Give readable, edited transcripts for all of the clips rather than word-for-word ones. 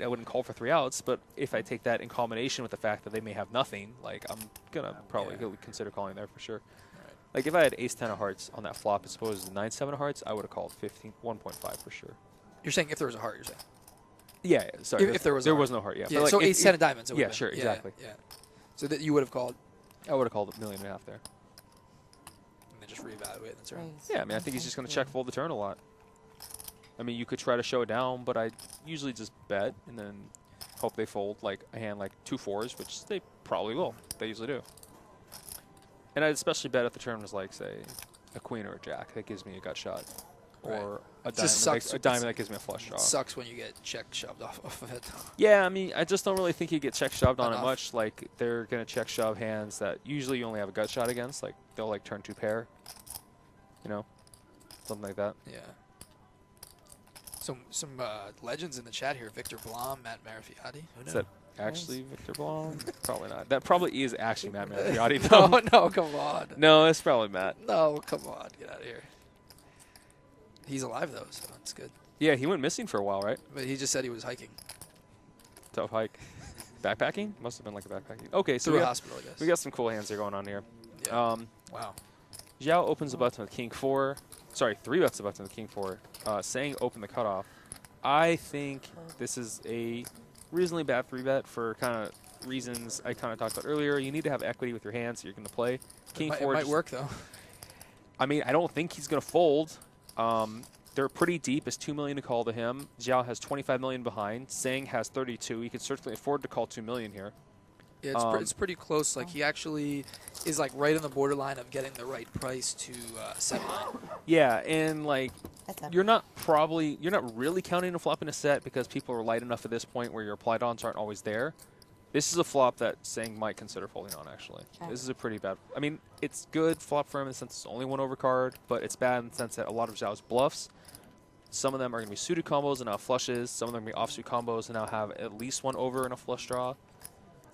I wouldn't call for 3 outs, but if I take that in combination with the fact that they may have nothing, like I'm gonna probably consider calling there for sure. Right. Like if I had ace 10 of hearts on that flop as opposed to 9-7 of hearts, I would have called 1.5 for sure. You're saying if there was a heart, you're saying? Yeah, sorry. If there was no heart, yeah. Yeah, But like so ace 10 of diamonds. Yeah, sure, exactly. Yeah. So that you would have called. I would have called $1.5 million there. And then just reevaluate. That's right. Yeah, I mean, I think he's just going to check fold the turn a lot. I mean, you could try to show it down, but I usually just bet and then hope they fold like a hand like 2 4s, which they probably will. They usually do. And I'd especially bet if the turn was like, say, a queen or a jack. That gives me a gut shot. Right. Or a Just diamond that gives me a flush draw. It sucks when you get check shoved off of it. Yeah, I mean, I just don't really think you get check shoved on it Enough. much. Like, they're going to check shove hands that usually you only have a gut shot against. Like, they'll like turn 2 pair. You know? Something like that. Yeah. Some legends in the chat here. Victor Blom, Matt Marafiati. Is that actually Victor Blom? Probably not. That probably is actually Matt Marafiati. No, come on. No, it's probably Matt. No, come on. Get out of here. He's alive, though, so it's good. Yeah, he went missing for a while, right? But he just said he was hiking. Tough hike. Backpacking? Must have been like a backpacking. Okay, so Through a hospital, I guess. we got some cool hands here going on here. Yeah. Wow. Xiao opens the button with King 4. Sorry, 3 bets the button with King 4. Sang open the cutoff. I think this is a reasonably bad 3-bet for kind of reasons I kind of talked about earlier. You need to have equity with your hands so you're going to play. King 4 might work, though. I mean, I don't think he's going to fold. They're pretty deep. It's $2 million to call to him. Xiao has $25 million behind. Sang has 32. He can certainly afford to call $2 million here. Yeah, it's pretty close. Like, he actually is like right on the borderline of getting the right price to set line. Yeah, and like you're not really counting a flop in a set because people are light enough at this point where your applied odds aren't always there. This is a flop that Sang might consider folding on, actually. Okay. This is a pretty bad. I mean, it's good flop for him in the sense it's only 1 overcard, but it's bad in the sense that a lot of Xiao's bluffs, some of them are going to be suited combos and now flushes. Some of them are going to be offsuit combos and now have at least 1 over and a flush draw.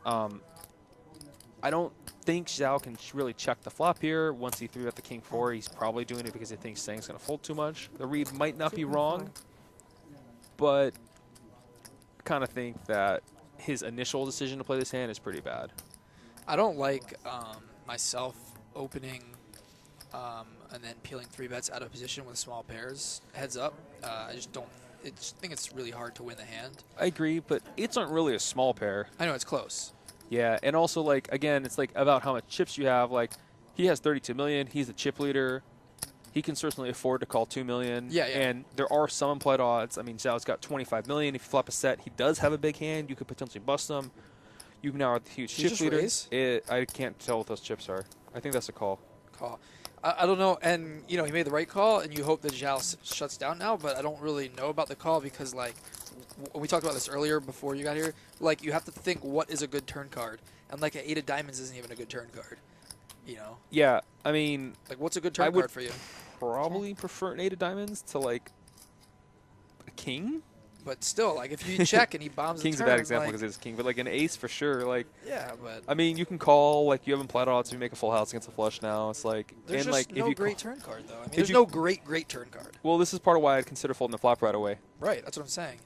I don't think Xiao can really check the flop here. Once he threw out the King 4, he's probably doing it because he thinks Sang's going to fold too much. The read might not be wrong, but I kind of think that his initial decision to play this hand is pretty bad. I don't like myself opening and then peeling 3 bets out of position with small pairs heads up. I just don't. I think it's really hard to win the hand. I agree, but it's not really a small pair. I know it's close. Yeah, and also, like, again, it's like about how much chips you have. Like, he has 32 million. He's the chip leader. He can certainly afford to call 2 million. Yeah. And there are some implied odds. I mean, Xiao's got 25 million. If you flop a set, he does have a big hand. You could potentially bust him. You now are the huge chip leader. I can't tell what those chips are. I think that's a call. I don't know. And, you know, he made the right call, and you hope that Xiao shuts down now, but I don't really know about the call because, like, we talked about this earlier before you got here. Like, you have to think what is a good turn card. And, like, an 8 of diamonds isn't even a good turn card, you know? Yeah, I mean... Like, what's a good turn card for you? Probably prefer an 8 of diamonds to, like, a king? But still, like, if you check and he bombs King's the turn, a bad example because it's king, but, like, an ace for sure. Like, yeah, but... I mean, you can call, like, you have implied odds if you make a full house against a flush now. It's like... There's and, just like, no if great turn card, though. I mean, there's no great turn card. Well, this is part of why I'd consider folding the flop right away. Right, that's what I'm saying.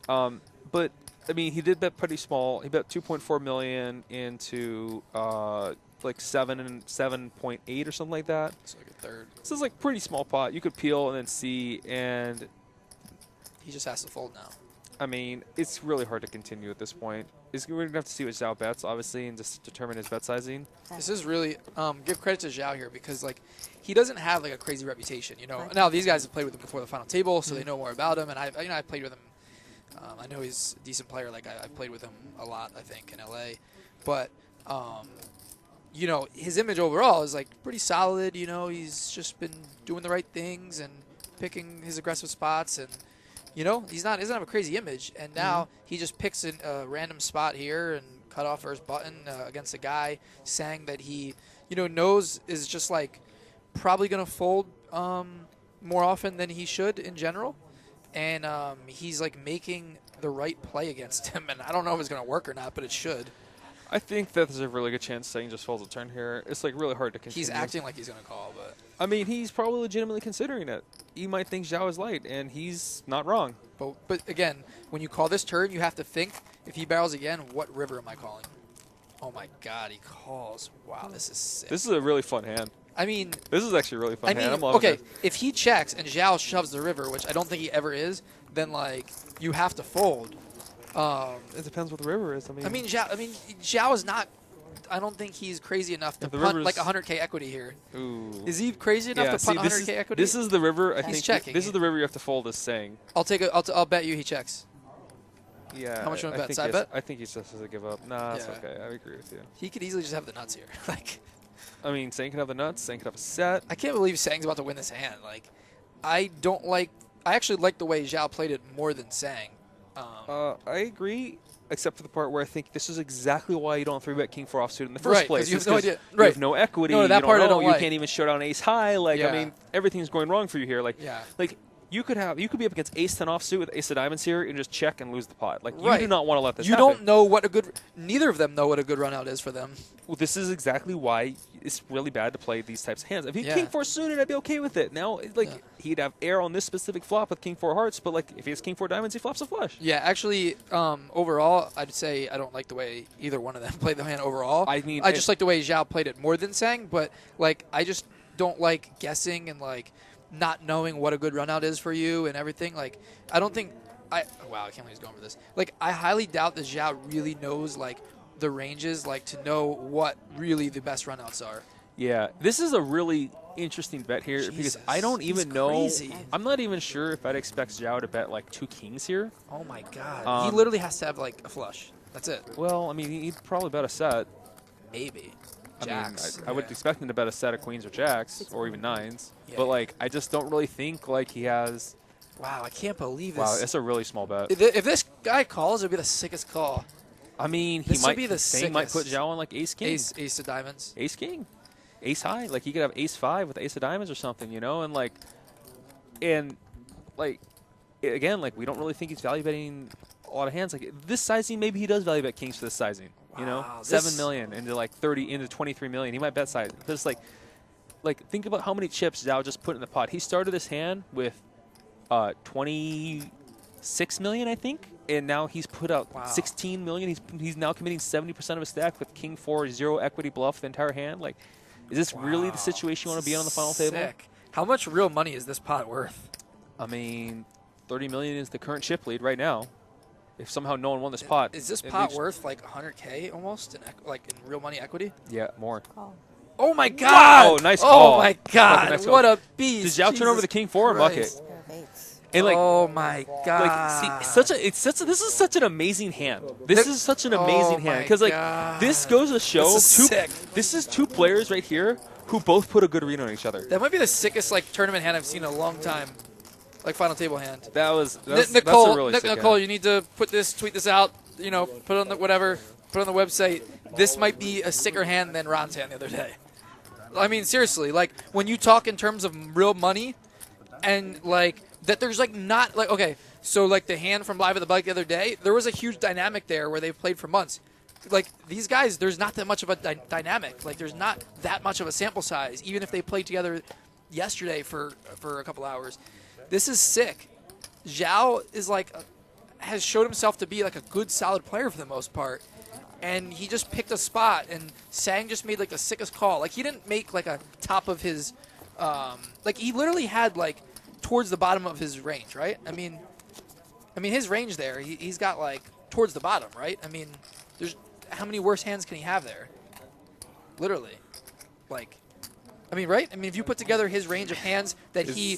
But, I mean, he did bet pretty small. He bet 2.4 million into, like, 7.8 or something like that. It's like a third. This is, like, pretty small pot. You could peel and then see, and... He just has to fold now. I mean, it's really hard to continue at this point. We're going to have to see what Xiao bets, obviously, and just determine his bet sizing. This is really give credit to Xiao here because, like, he doesn't have, like, a crazy reputation, you know. Right. Now, these guys have played with him before the final table, so they know more about him, and I played with him. I know he's a decent player. Like, I played with him a lot, I think, in LA. But, you know, his image overall is, like, pretty solid. You know, he's just been doing the right things and picking his aggressive spots and, you know, he doesn't have a crazy image, and now he just picks a random spot here and cut off first button against a guy Sang that he, you know, knows is just, like, probably going to fold more often than he should in general, and he's, like, making the right play against him, and I don't know if it's going to work or not, but it should. I think that there's a really good chance Sang just folds a turn here. It's, like, really hard to continue. He's acting like he's going to call, but... I mean, he's probably legitimately considering it. he might think Xiao is light, and he's not wrong. But again, when you call this turn, you have to think, if he barrels again, what river am I calling? Oh my God, he calls. Wow, this is sick. This is a really fun hand. I mean, this is actually a really fun hand. I'm loving okay, it. if he checks and Xiao shoves the river, which I don't think he ever is, then like you have to fold. It depends what the river is. Xiao is not. I don't think he's crazy enough to punt like 100K equity here. Ooh. Is he crazy enough to punt 100K equity? This is the river. I He's think checking. this is the river you have to fold as Sang. I'll bet you he checks. Yeah. How much you want to bet? Side bet? bet? I think he just has to give up. Nah, that's okay. I agree with you. He could easily just have the nuts here. Like, I mean, Sang can have the nuts. Sang can have a set. I can't believe Sang's about to win this hand. Like, I actually like the way Xiao played it more than Sang. I agree, except for the part where I think this is exactly why you don't 3-bet King 4 offsuit in the first place. Because you have no idea. You have no equity. No, that part I don't You like. can't even shut down ace high. Like, I mean, everything's going wrong for you here. Like, you could be up against ace 10 offsuit with ace of diamonds here and just check and lose the pot. Like, you do not want to let this happen. You don't know what a good. Neither of them know what a good run out is for them. Well, this is exactly why it's really bad to play these types of hands. If he King 4 suited, I'd be okay with it. Now, he'd have air on this specific flop with King 4 hearts, but like if he has King 4 diamonds, he flops a flush. Yeah, actually, overall, I'd say I don't like the way either one of them played the hand overall. I mean, I just like the way Xiao played it more than Sang, but like I just don't like guessing and like not knowing what a good run out is for you and everything. Like I don't think wow, I can't believe he's going for this. Like I highly doubt that Xiao really knows like the ranges, like to know what really the best runouts are. Yeah, this is a really interesting bet here because I don't even know. Crazy. I'm not even sure if I'd expect Xiao to bet like 2 kings here. Oh my God, he literally has to have like a flush. That's it. Well, I mean, he'd probably bet a set. Maybe. Jacks. I would expect him to bet a set of queens or jacks or even nines. But like, I just don't really think like he has. Wow, I can't believe this. Wow, it's a really small bet. If this guy calls, it'd be the sickest call. I mean, he might put Xiao on like ace king. Ace of diamonds. Ace king. Ace high. Like he could have ace 5 with ace of diamonds or something, you know? And again, like we don't really think he's value betting a lot of hands. Like this sizing, maybe he does value bet kings for this sizing. You know, 7 million into like 23 million. He might bet size. Just like think about how many chips Xiao just put in the pot. He started this hand with 26 million, I think, and now he's put out 16 million. He's now committing 70% of his stack with King 4 0 equity bluff the entire hand. Like, is this really the situation you want to be on the final table? How much real money is this pot worth? I mean, 30 million is the current chip lead right now. If somehow no one won this pot, is this pot worth like 100K almost in real money equity? Yeah, more. Oh my God! Wow, nice call. Oh my God! Nice what a beast! Did Xiao turn over the King 4 bucket? And like, oh my God! Like, see, this is such an amazing hand. This is such an amazing hand because like this goes to show this is two players right here who both put a good read on each other. That might be the sickest like tournament hand I've seen in a long time. Like final table hand. That's Nicole, a really sick Nicole, hand. you need to tweet this out. You know, put it on the whatever, put it on the website. This might be a sicker hand than Ron's hand the other day. I mean, seriously, like when you talk in terms of real money, and like that, there's like not like okay, so like the hand from Live at the Bike the other day, there was a huge dynamic there where they've played for months. Like these guys, there's not that much of a dynamic. Like there's not that much of a sample size, even if they played together yesterday for a couple hours. This is sick. Xiao is like has showed himself to be like a good, solid player for the most part, and he just picked a spot. And Sang just made like the sickest call. Like he didn't make like a top of his, like he literally had like towards the bottom of his range, right? I mean his range there, he's got like towards the bottom, right? I mean, there's how many worse hands can he have there? Literally, like. I mean, right? I mean, if you put together his range of hands that he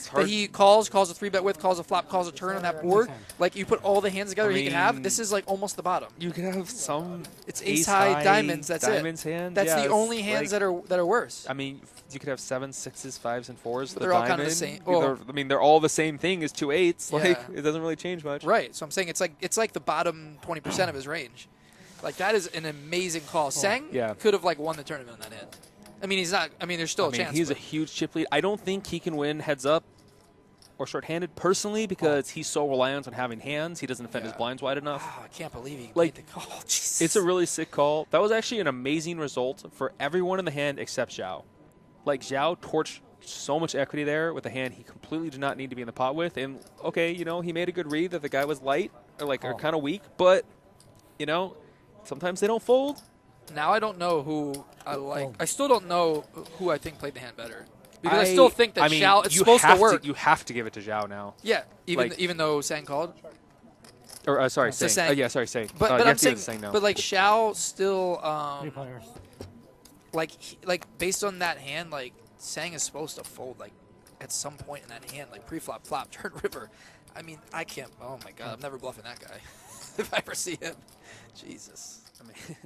calls a 3-bet with, calls a flop, calls a turn on that board, like you put all the hands together he can have, this is like almost the bottom. You could have some it's ace high diamonds. That's diamonds it. Hand. That's the only hands that are worse. I mean, you could have 7s, 6s, 5s, and 4s. But they're all kind of the same. They're all the same thing as 2 8s. Yeah. Like it doesn't really change much. Right. So I'm saying it's like the bottom 20% of his range. Like that is an amazing call. Sang could have like won the tournament on that hand. I mean, he's not. I mean, there's still a chance. He's a huge chip lead. I don't think he can win heads up or short-handed personally because he's so reliant on having hands. He doesn't defend his blinds wide enough. Oh, I can't believe he made the call. Jesus. It's a really sick call. That was actually an amazing result for everyone in the hand except Xiao. Like Xiao torched so much equity there with a hand he completely did not need to be in the pot with. And, okay, you know, he made a good read that the guy was light or kind of weak. But, you know, sometimes they don't fold. Now I don't know who I like. I still don't know who I think played the hand better. Because I still think that Xiao, it's supposed to work. You have to give it to Xiao now. Yeah, even though Sang called. Or sorry, Sang. Yeah, sorry, Sang. But I'm saying, but like Xiao still, 3 players. like based on that hand, like Sang is supposed to fold like at some point in that hand, like pre-flop, flop, turn, river. I mean, I can't. Oh my god, I'm never bluffing that guy if I ever see him. Jesus. I mean.